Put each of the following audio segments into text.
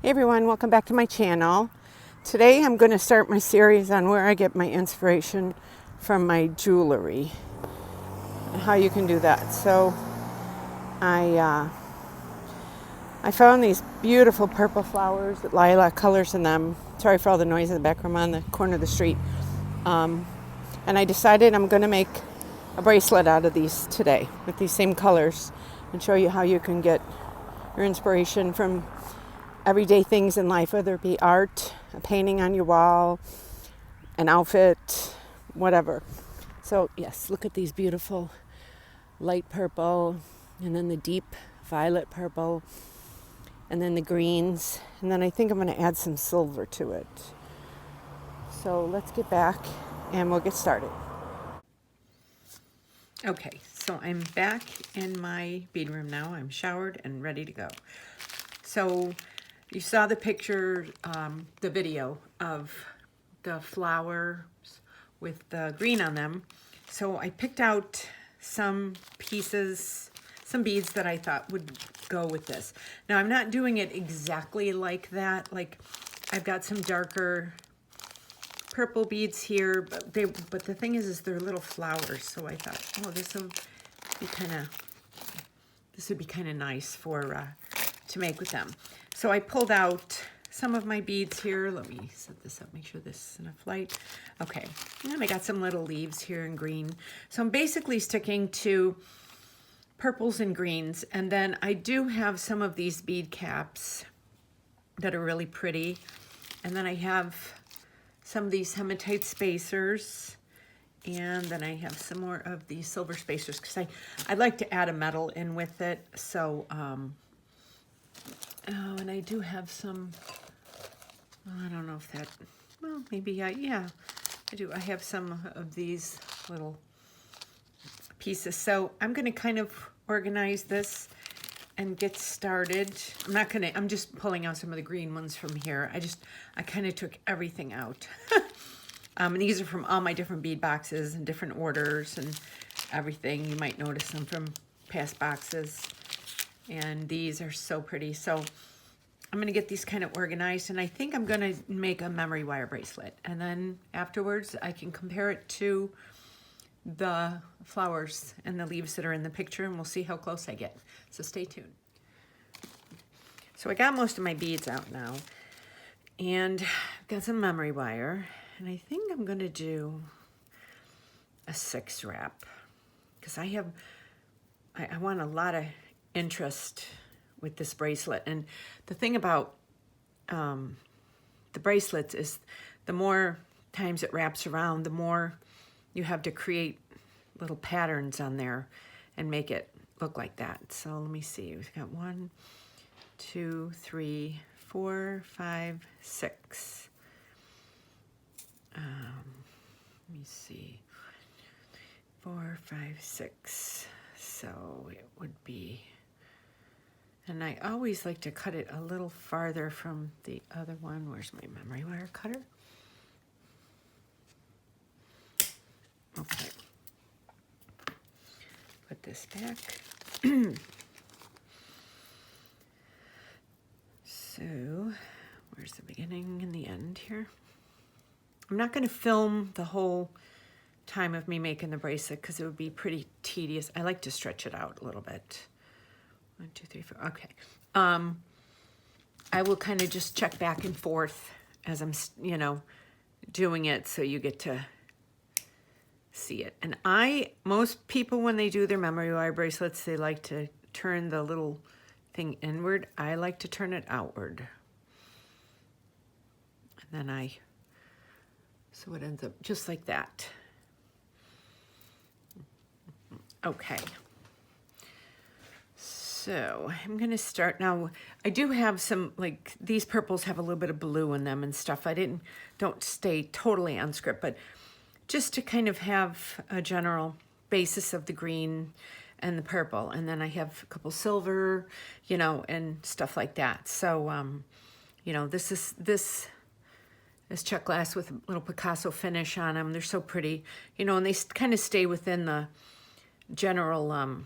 Hey everyone, welcome back to my channel. Today I'm going to start my series on where I get my inspiration from my jewelry and how you can do that. So I found these beautiful purple flowers with lilac colors in them. Sorry for all the noise in the background. I'm on the corner of the street. And I decided I'm going to make a bracelet out of these today with these same colors and show you how you can get your inspiration from everyday things in life, whether it be art, a painting on your wall, an outfit, whatever. So yes, look at these beautiful light purple, and then the deep violet purple, and then the greens, and then I think I'm going to add some silver to it. So let's get back and we'll get started. Okay, so I'm back in my bead room now. I'm showered and ready to go. So you saw the picture, the video of the flowers with the green on them. So I picked out some pieces, some beads that I thought would go with this. Now I'm not doing it exactly like that. Like I've got some darker purple beads here, but the thing is they're little flowers. So I thought, oh, this would be kind of nice for to make with them. So I pulled out some of my beads here. Let me set this up, make sure this is enough light. Okay, and I got some little leaves here in green. So I'm basically sticking to purples and greens. And then I do have some of these bead caps that are really pretty. And then I have some of these hematite spacers. And then I have some more of these silver spacers because I'd like to add a metal in with it. So, oh, and I do have some, I don't know if that, well, maybe yeah, I do. I have some of these little pieces. So I'm going to kind of organize this and get started. I'm just pulling out some of the green ones from here. I kind of took everything out. And these are from all my different bead boxes and different orders and everything. You might notice them from past boxes. And these are so pretty. So I'm going to get these kind of organized, and I think I'm going to make a memory wire bracelet. And then afterwards I can compare it to the flowers and the leaves that are in the picture, and we'll see how close I get. So stay tuned. So I got most of my beads out now, and I've got some memory wire, and I think I'm going to do a 6 wrap because I want a lot of interest with this bracelet. And the thing about the bracelets is the more times it wraps around, the more you have to create little patterns on there and make it look like that. So let me see, we've got 1, 2, 3, 4, 5, 6. Let me see, 4, 5, 6. So it would be, and I always like to cut it a little farther from the other one. Where's my memory wire cutter? Okay. Put this back. So, where's the beginning and the end here? I'm not going to film the whole time of me making the bracelet because it would be pretty tedious. I like to stretch it out a little bit. 1, 2, 3, 4. Okay. I will kind of just check back and forth as I'm, doing it, so you get to see it. And most people, when they do their memory wire bracelets, they like to turn the little thing inward. I like to turn it outward. And then so it ends up just like that. Okay. So I'm going to start now. I do have some, like, these purples have a little bit of blue in them and stuff. Don't stay totally on script, but just to kind of have a general basis of the green and the purple. And then I have a couple silver, and stuff like that. So, this is check glass with a little Picasso finish on them. They're so pretty, and they kind of stay within the general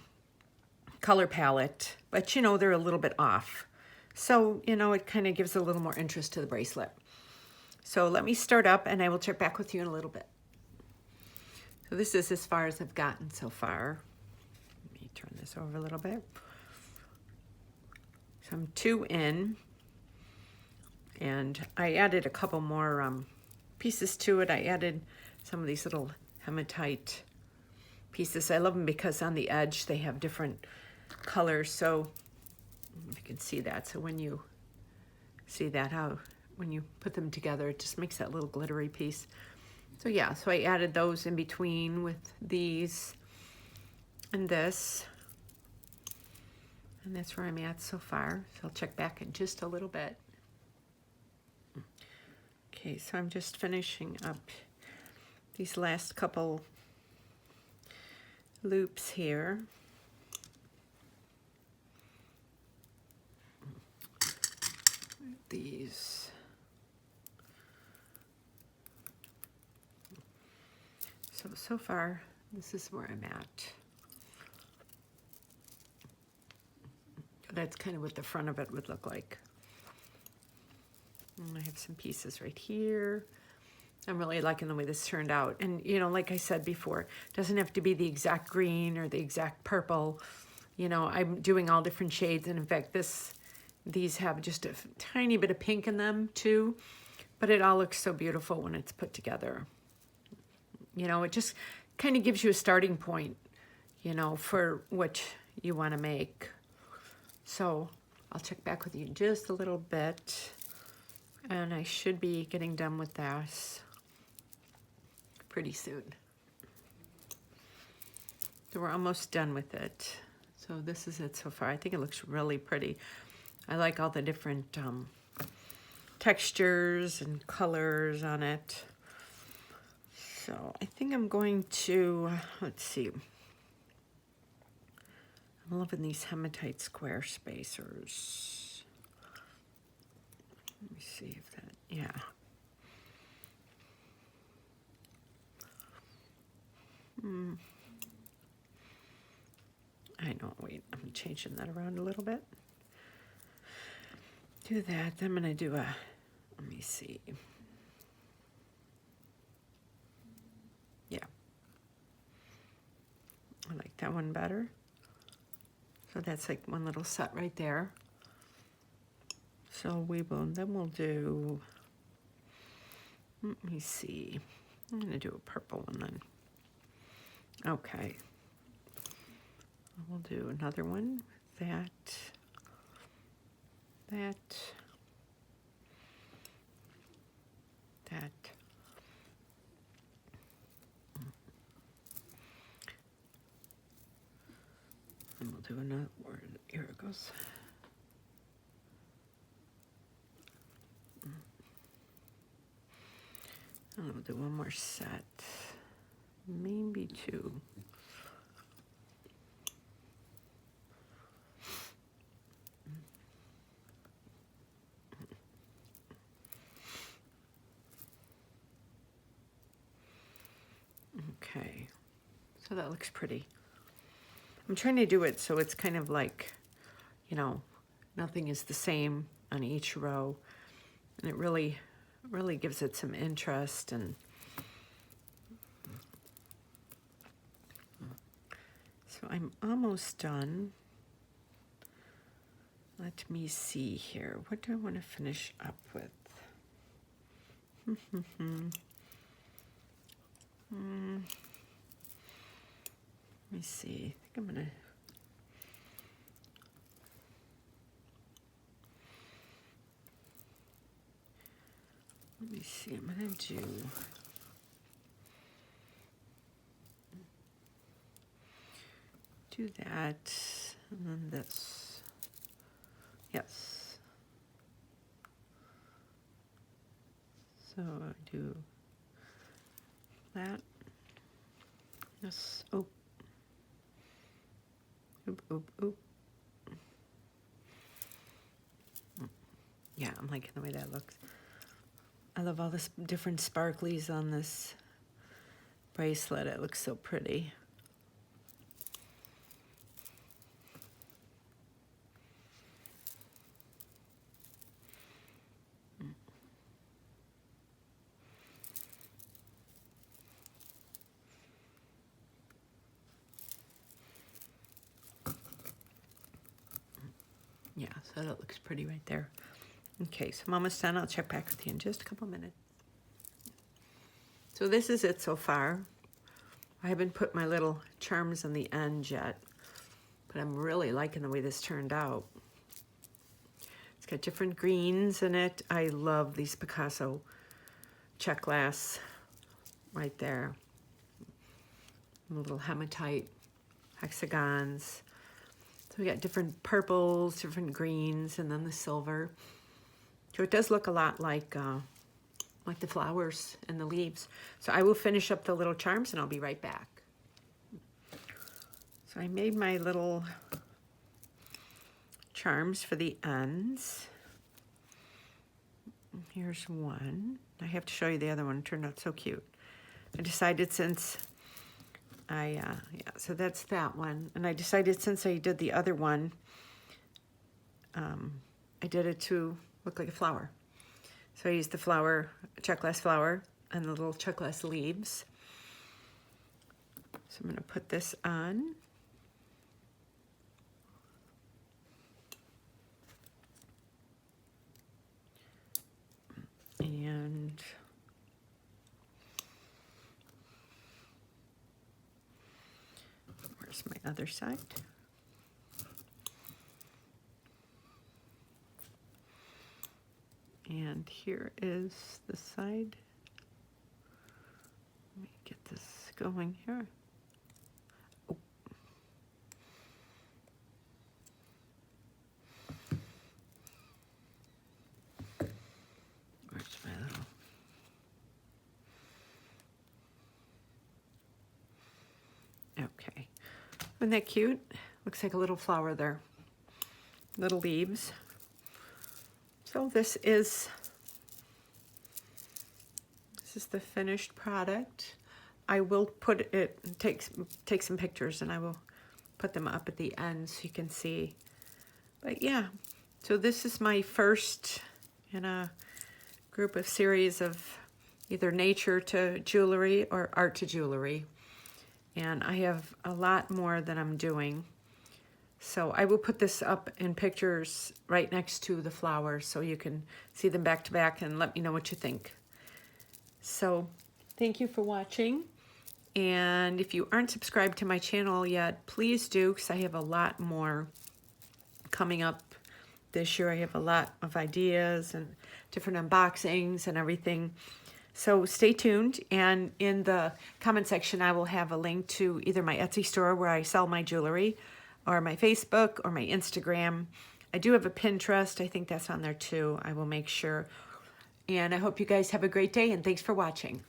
color palette, but they're a little bit off. So, you know, it kind of gives a little more interest to the bracelet. So let me start up and I will check back with you in a little bit. So this is as far as I've gotten so far. Let me turn this over a little bit. So I'm 2 in, and I added a couple more pieces to it. I added some of these little hematite pieces. I love them because on the edge they have different colors. So if you can see that. So when you see that, how when you put them together, it just makes that little glittery piece. So yeah, so I added those in between with these and this. And that's where I'm at so far. So I'll check back in just a little bit. Okay, so I'm just finishing up these last couple loops here. These. So far, this is where I'm at. That's kind of what the front of it would look like. And I have some pieces right here. I'm really liking the way this turned out. And, you know, like I said before, it doesn't have to be the exact green or the exact purple. You know, I'm doing all different shades. And in fact, these have just a tiny bit of pink in them too. But it all looks so beautiful when it's put together. You know, it just kind of gives you a starting point, you know, for what you want to make. So I'll check back with you in just a little bit. And I should be getting done with this pretty soon. So we're almost done with it. So this is it so far. I think it looks really pretty. I like all the different textures and colors on it. So I think I'm going to, let's see. I'm loving these hematite square spacers. Let me see if that, yeah. I know, wait, I'm changing that around a little bit. Do that, I'm gonna do a, let me see. Yeah. I like that one better. So that's like one little set right there. So then we'll do, let me see. I'm gonna do a purple one then. Okay. We'll do another one with that. And we'll do another word. Here it goes. And we'll do one more set. Maybe 2. Okay, so that looks pretty. I'm trying to do it so it's kind of like, you know, nothing is the same on each row. And it really gives it some interest. And so I'm almost done. Let me see here. What do I want to finish up with? Let me see. I think I'm gonna. Let me see. I'm gonna do that, and then this. Yes. So I do that. Yes. Oh. Oop, oop, oop. Yeah, I'm liking the way that looks. I love all this different sparklies on this bracelet. It looks so pretty. so that looks pretty right there. Okay, so I'm almost done. I'll check back with you in just a couple minutes. So this is it so far. I haven't put my little charms on the end yet, but I'm really liking the way this turned out. It's got different greens in it. I love these Picasso check glass right there. Little hematite hexagons. So we got different purples, different greens, and then the silver. So it does look a lot like the flowers and the leaves. So I will finish up the little charms and I'll be right back. So I made my little charms for the ends. Here's one. I have to show you the other one. It turned out so cute. I decided since so that's that one. And I decided since I did the other one, I did it to look like a flower. So I used the flower, check glass flower, and the little check glass leaves. So I'm going to put this on. And where's my other side? And here is the side. Let me get this going here. Oh. Where's my little... Okay. Isn't that cute? Looks like a little flower there. Little leaves. So this is the finished product. I will put it, take some pictures, and I will put them up at the end so you can see. But yeah, so this is my first in a group of series of either nature to jewelry or art to jewelry. And I have a lot more that I'm doing. So I will put this up in pictures right next to the flowers so you can see them back to back and let me know what you think. So thank you for watching. And if you aren't subscribed to my channel yet, please do, because I have a lot more coming up this year. I have a lot of ideas and different unboxings and everything. So stay tuned, and in the comment section I will have a link to either my Etsy store where I sell my jewelry, or my Facebook, or my Instagram. I do have a Pinterest. I think that's on there too. I will make sure. And I hope you guys have a great day, and thanks for watching.